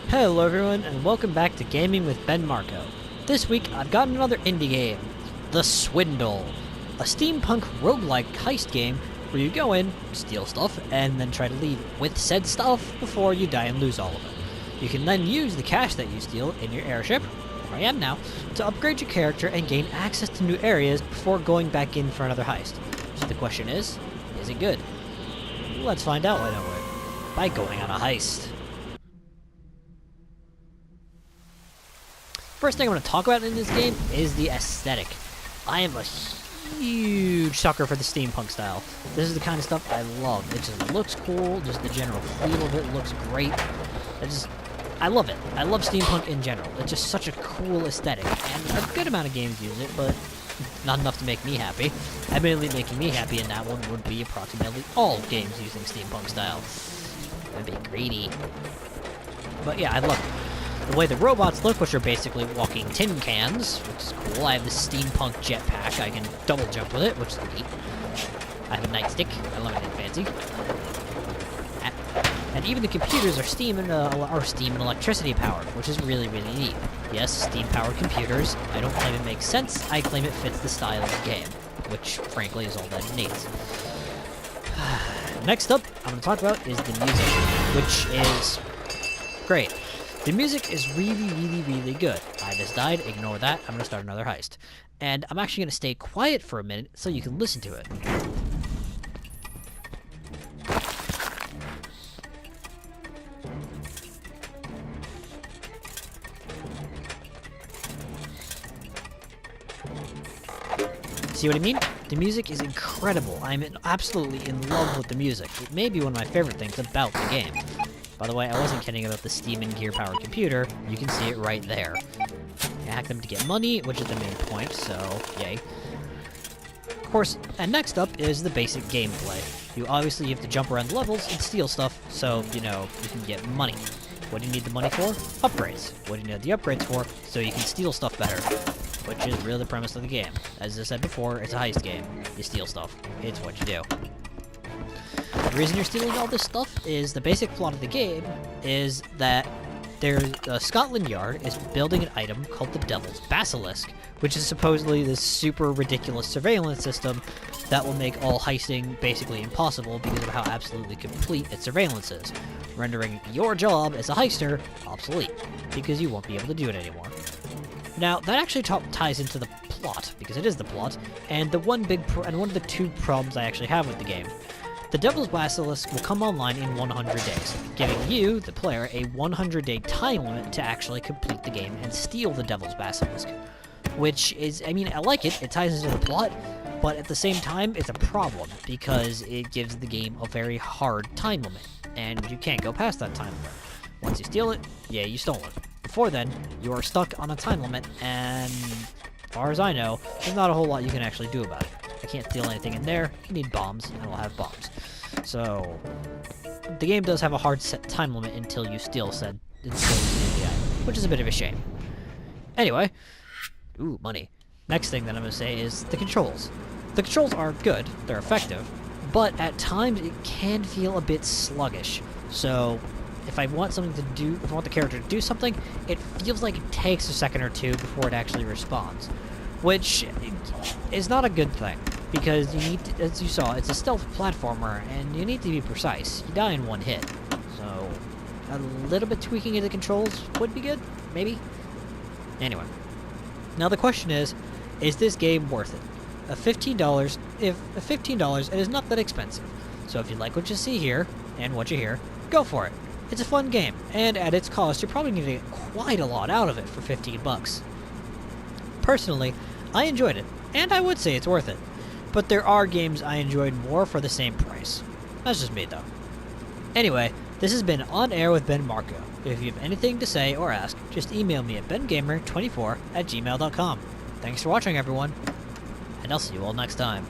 Hello everyone, and welcome back to Gaming with Ben Marco. This week, I've got another indie game, The Swindle, a steampunk roguelike heist game where you go in, steal stuff, and then try to leave with said stuff before you die and lose all of it. You can then use the cash that you steal in your airship, where I am now, to upgrade your character and gain access to new areas before going back in for another heist. So the question is it good? Let's find out, why don't we? By going on a heist. First thing I want to talk about in this game is the aesthetic. I am a huge sucker for the steampunk style. This is the kind of stuff I love. It just looks cool, just the general feel of it looks great. I love it. I love steampunk in general. It's just such a cool aesthetic, and a good amount of games use it, but not enough to make me happy. Admittedly, making me happy in that one would be approximately all games using steampunk style. I'd be greedy. But yeah, I love it. The way the robots look, which are basically walking tin cans, which is cool. I have the steampunk jetpack. I can double jump with it, which is neat. I have a nightstick. I love anything fancy. And even the computers are steam and electricity powered, which is really, really neat. Yes, steam-powered computers. I don't claim it makes sense. I claim it fits the style of the game, which, frankly, is all that it needs. Next up, I'm going to talk about is the music, which is great. The music is really, really, really good. I just died. Ignore that. I'm going to start another heist. And I'm actually going to stay quiet for a minute so you can listen to it. See what I mean? The music is incredible. I'm absolutely in love with the music. It may be one of my favorite things about the game. By the way, I wasn't kidding about the steam and gear-powered computer. You can see it right there. You hack them to get money, which is the main point, so yay. Of course, and next up is the basic gameplay. You have to jump around levels and steal stuff, so, you can get money. What do you need the money for? Upgrades. What do you need the upgrades for? So you can steal stuff better. Which is really the premise of the game. As I said before, it's a heist game. You steal stuff. It's what you do. The reason you're stealing all this stuff is the basic plot of the game is that Scotland Yard is building an item called the Devil's Basilisk, which is supposedly this super ridiculous surveillance system that will make all heisting basically impossible because of how absolutely complete its surveillance is, rendering your job as a heister obsolete, because you won't be able to do it anymore. Now, that actually ties into the plot, because it is the plot, and one of the two problems I actually have with the game. The Devil's Basilisk will come online in 100 days, giving you, the player, a 100-day time limit to actually complete the game and steal the Devil's Basilisk. Which is, I like it, it ties into the plot, but at the same time, it's a problem, because it gives the game a very hard time limit, and you can't go past that time limit. Once you steal it, yeah, you stole it. Before then, you are stuck on a time limit, and as far as I know, there's not a whole lot you can actually do about it. I can't steal anything in there. You need bombs, and we'll have bombs. So, the game does have a hard set time limit until you steal the item, which is a bit of a shame. Anyway, ooh, money. Next thing that I'm going to say is the controls. The controls are good, they're effective, but at times it can feel a bit sluggish. So, if I want the character to do something, it feels like it takes a second or two before it actually responds. Which is not a good thing, because you need to, as you saw, it's a stealth platformer, and you need to be precise. You die in one hit. So, a little bit tweaking of the controls would be good, maybe? Anyway. Now the question is this game worth it? $15, $15, it is not that expensive. So if you like what you see here, and what you hear, go for it. It's a fun game, and at its cost, you're probably going to get quite a lot out of it for 15 bucks. Personally, I enjoyed it, and I would say it's worth it. But there are games I enjoyed more for the same price. That's just me, though. Anyway, this has been On Air with Ben Marco. If you have anything to say or ask, just email me at bengamer24@gmail.com. Thanks for watching, everyone, and I'll see you all next time.